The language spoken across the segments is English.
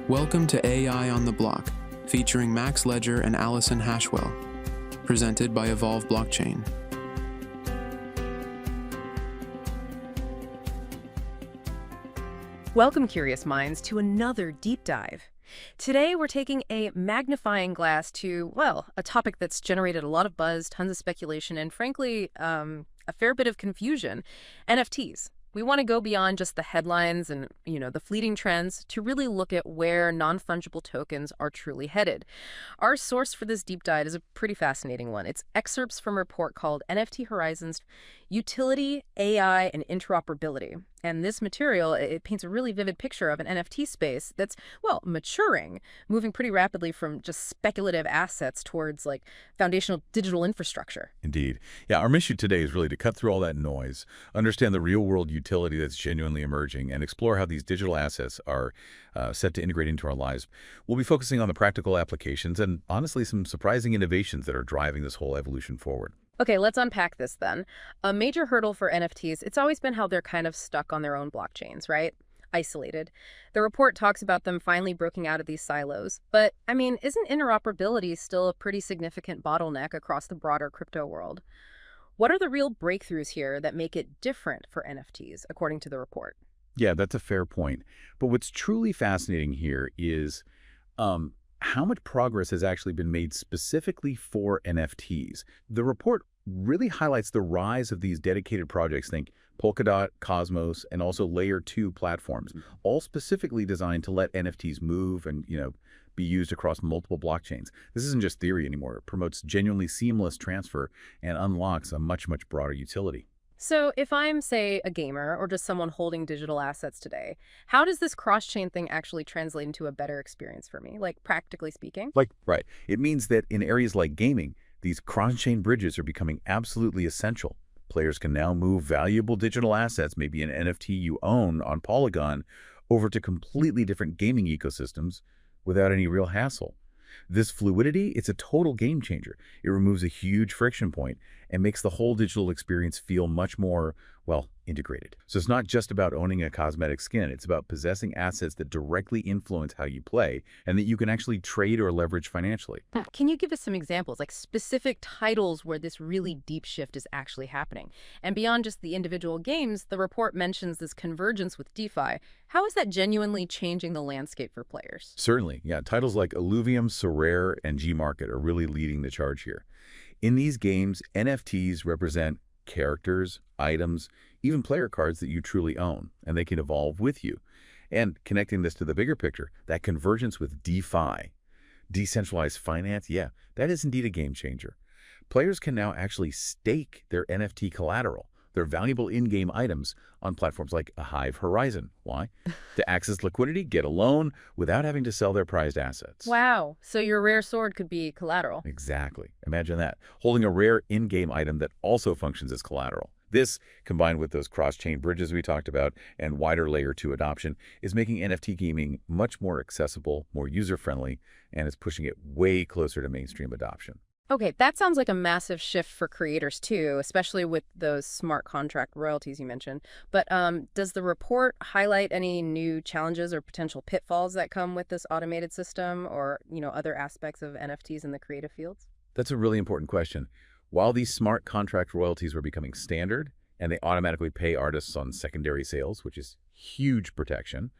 Welcome to AI on the Block, featuring Max Ledger and Allison Hashwell, presented by Evolve Blockchain. Welcome, curious minds, to another deep dive. Today, we're taking a magnifying glass to, well, a topic that's generated a lot of buzz, tons of speculation, and frankly, a fair bit of confusion: NFTs. We want to go beyond just the headlines and, the fleeting trends to really look at where non-fungible tokens are truly headed. Our source for this deep dive is a pretty fascinating one. It's excerpts from a report called NFT Horizons: Utility, AI, and Interoperability. And this material, it paints a really vivid picture of an NFT space that's, well, maturing, moving pretty rapidly from just speculative assets towards, foundational digital infrastructure. Indeed. Yeah, our mission today is really to cut through all that noise, understand the real-world utility that's genuinely emerging, and explore how these digital assets are set to integrate into our lives. We'll be focusing on the practical applications and, honestly, some surprising innovations that are driving this whole evolution forward. Okay, let's unpack this then. A major hurdle for NFTs, it's always been how they're kind of stuck on their own blockchains, right? Isolated. The report talks about them finally breaking out of these silos. But, isn't interoperability still a pretty significant bottleneck across the broader crypto world? What are the real breakthroughs here that make it different for NFTs, according to the report? Yeah, that's a fair point. But what's truly fascinating here is how much progress has actually been made specifically for NFTs. The report really highlights the rise of these dedicated projects, think Polkadot, Cosmos, and also Layer 2 platforms, all specifically designed to let NFTs move and, be used across multiple blockchains. This isn't just theory anymore. It promotes genuinely seamless transfer and unlocks a much, much broader utility. So if I'm, say, a gamer or just someone holding digital assets today, how does this cross-chain thing actually translate into a better experience for me, practically speaking? Right. It means that in areas like gaming, these cross-chain bridges are becoming absolutely essential. Players can now move valuable digital assets, maybe an NFT you own on Polygon, over to completely different gaming ecosystems without any real hassle. This fluidity, it's a total game changer. It removes a huge friction point and makes the whole digital experience feel much more, well, integrated. So it's not just about owning a cosmetic skin. It's about possessing assets that directly influence how you play and that you can actually trade or leverage financially. Can you give us some examples, specific titles where this really deep shift is actually happening? And beyond just the individual games, the report mentions this convergence with DeFi. How is that genuinely changing the landscape for players? Certainly, yeah. Titles like Illuvium, Sorare, and Gmarket are really leading the charge here. In these games, NFTs represent characters, items, even player cards that you truly own, and they can evolve with you. And connecting this to the bigger picture, that convergence with DeFi, decentralized finance, yeah, that is indeed a game changer. Players can now actually stake their NFT collateral, their valuable in-game items, on platforms like a Hive Horizon. Why? To access liquidity, get a loan, without having to sell their prized assets. Wow. So your rare sword could be collateral. Exactly. Imagine that. Holding a rare in-game item that also functions as collateral. This, combined with those cross-chain bridges we talked about and wider Layer 2 adoption, is making NFT gaming much more accessible, more user-friendly, and is pushing it way closer to mainstream adoption. Okay, that sounds like a massive shift for creators too, especially with those smart contract royalties you mentioned. But does the report highlight any new challenges or potential pitfalls that come with this automated system or, other aspects of NFTs in the creative fields? That's a really important question. While these smart contract royalties were becoming standard, and they automatically pay artists on secondary sales, which is huge protection,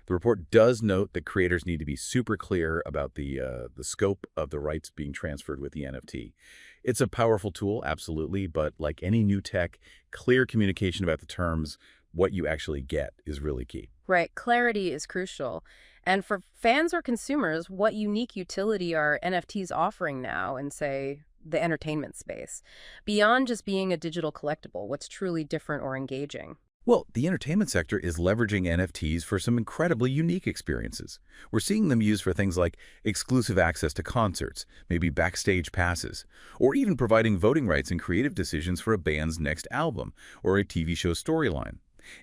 the report does note that creators need to be super clear about the scope of the rights being transferred with the NFT. It's a powerful tool, absolutely, but like any new tech, clear communication about the terms, what you actually get, is really key. Right, clarity is crucial. And for fans or consumers, what unique utility are NFTs offering now in, say, the entertainment space? Beyond just being a digital collectible, what's truly different or engaging? Well, the entertainment sector is leveraging NFTs for some incredibly unique experiences. We're seeing them used for things like exclusive access to concerts, maybe backstage passes, or even providing voting rights and creative decisions for a band's next album or a TV show storyline,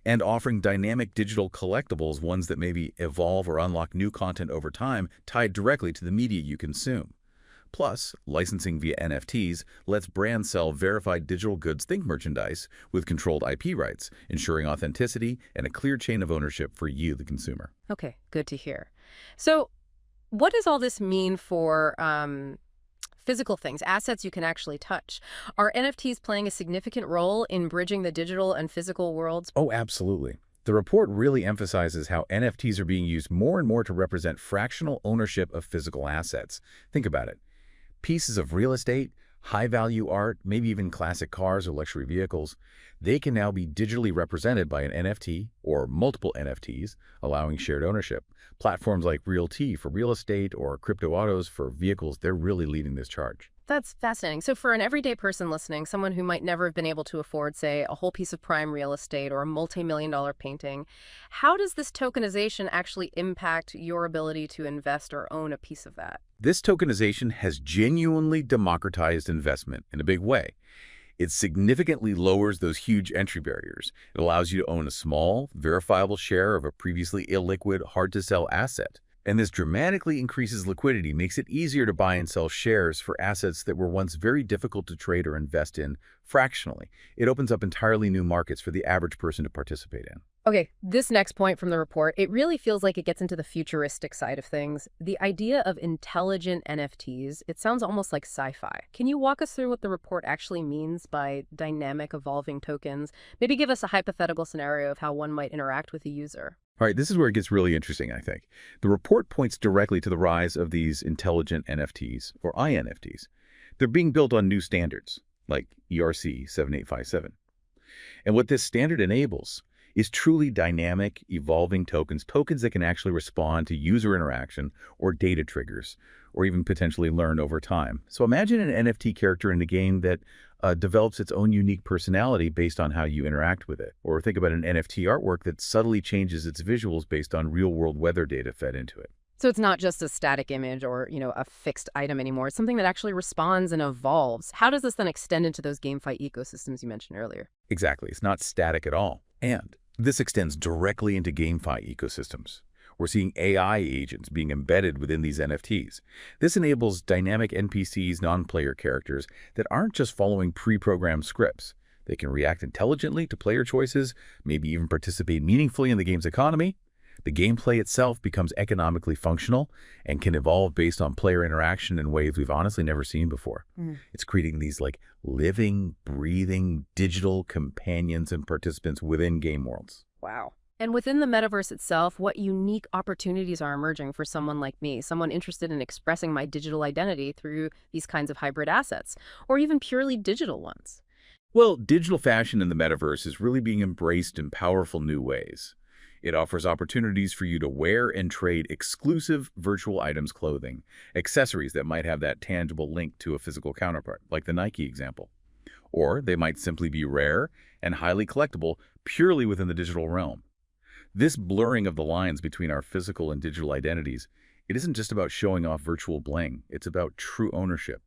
and offering dynamic digital collectibles, ones that maybe evolve or unlock new content over time tied directly to the media you consume. Plus, licensing via NFTs lets brands sell verified digital goods think merchandise with controlled IP rights, ensuring authenticity and a clear chain of ownership for you, the consumer. Okay, good to hear. So what does all this mean for physical things, assets you can actually touch? Are NFTs playing a significant role in bridging the digital and physical worlds? Oh, absolutely. The report really emphasizes how NFTs are being used more and more to represent fractional ownership of physical assets. Think about it. Pieces of real estate, high-value art, maybe even classic cars or luxury vehicles, they can now be digitally represented by an NFT or multiple NFTs, allowing shared ownership. Platforms like Realty for real estate or crypto autos for vehicles, they're really leading this charge. That's fascinating. So for an everyday person listening, someone who might never have been able to afford, say, a whole piece of prime real estate or a multi-million-dollar painting, how does this tokenization actually impact your ability to invest or own a piece of that? This tokenization has genuinely democratized investment in a big way. It significantly lowers those huge entry barriers. It allows you to own a small, verifiable share of a previously illiquid, hard-to-sell asset. And this dramatically increases liquidity, makes it easier to buy and sell shares for assets that were once very difficult to trade or invest in fractionally. It opens up entirely new markets for the average person to participate in. Okay, this next point from the report, it really feels like it gets into the futuristic side of things. The idea of intelligent NFTs, it sounds almost like sci-fi. Can you walk us through what the report actually means by dynamic evolving tokens? Maybe give us a hypothetical scenario of how one might interact with a user. All right, this is where it gets really interesting, I think. The report points directly to the rise of these intelligent NFTs, or INFTs. They're being built on new standards, like ERC 7857. And what this standard enables is truly dynamic, evolving tokens that can actually respond to user interaction or data triggers, or even potentially learn over time. So imagine an NFT character in a game that develops its own unique personality based on how you interact with it. Or think about an NFT artwork that subtly changes its visuals based on real-world weather data fed into it. So it's not just a static image or, a fixed item anymore. It's something that actually responds and evolves. How does this then extend into those GameFi ecosystems you mentioned earlier? Exactly. It's not static at all. And this extends directly into GameFi ecosystems. We're seeing AI agents being embedded within these NFTs. This enables dynamic NPCs, non-player characters, that aren't just following pre-programmed scripts. They can react intelligently to player choices, maybe even participate meaningfully in the game's economy. The gameplay itself becomes economically functional and can evolve based on player interaction in ways we've honestly never seen before. It's creating these living, breathing, digital companions and participants within game worlds. Wow. And within the metaverse itself, what unique opportunities are emerging for someone like me, someone interested in expressing my digital identity through these kinds of hybrid assets, or even purely digital ones? Well, digital fashion in the metaverse is really being embraced in powerful new ways. It offers opportunities for you to wear and trade exclusive virtual items, clothing, accessories that might have that tangible link to a physical counterpart, like the Nike example. Or they might simply be rare and highly collectible purely within the digital realm. This blurring of the lines between our physical and digital identities, it isn't just about showing off virtual bling. It's about true ownership,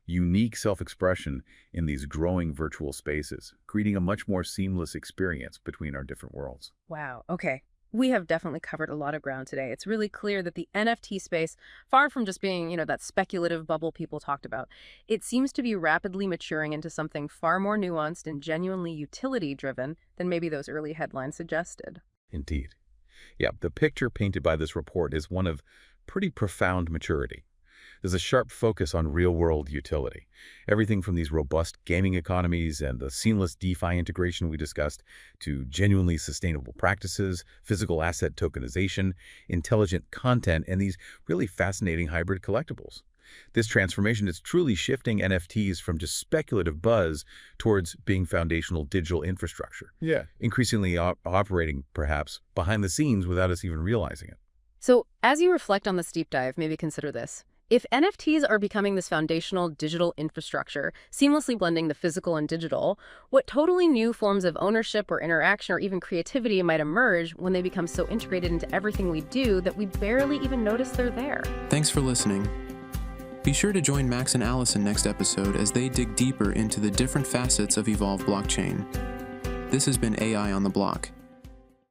unique self-expression in these growing virtual spaces, creating a much more seamless experience between our different worlds. Wow. Okay. We have definitely covered a lot of ground today. It's really clear that the NFT space, far from just being, that speculative bubble people talked about, it seems to be rapidly maturing into something far more nuanced and genuinely utility-driven than maybe those early headlines suggested. Indeed. Yeah, the picture painted by this report is one of pretty profound maturity. There's a sharp focus on real-world utility. Everything from these robust gaming economies and the seamless DeFi integration we discussed to genuinely sustainable practices, physical asset tokenization, intelligent content, and these really fascinating hybrid collectibles. This transformation is truly shifting NFTs from just speculative buzz towards being foundational digital infrastructure. Yeah. Increasingly operating, perhaps, behind the scenes without us even realizing it. So as you reflect on this deep dive, maybe consider this. If NFTs are becoming this foundational digital infrastructure, seamlessly blending the physical and digital, what totally new forms of ownership or interaction or even creativity might emerge when they become so integrated into everything we do that we barely even notice they're there? Thanks for listening. Be sure to join Max and Allison next episode as they dig deeper into the different facets of Evolve blockchain. This has been AI on the Block.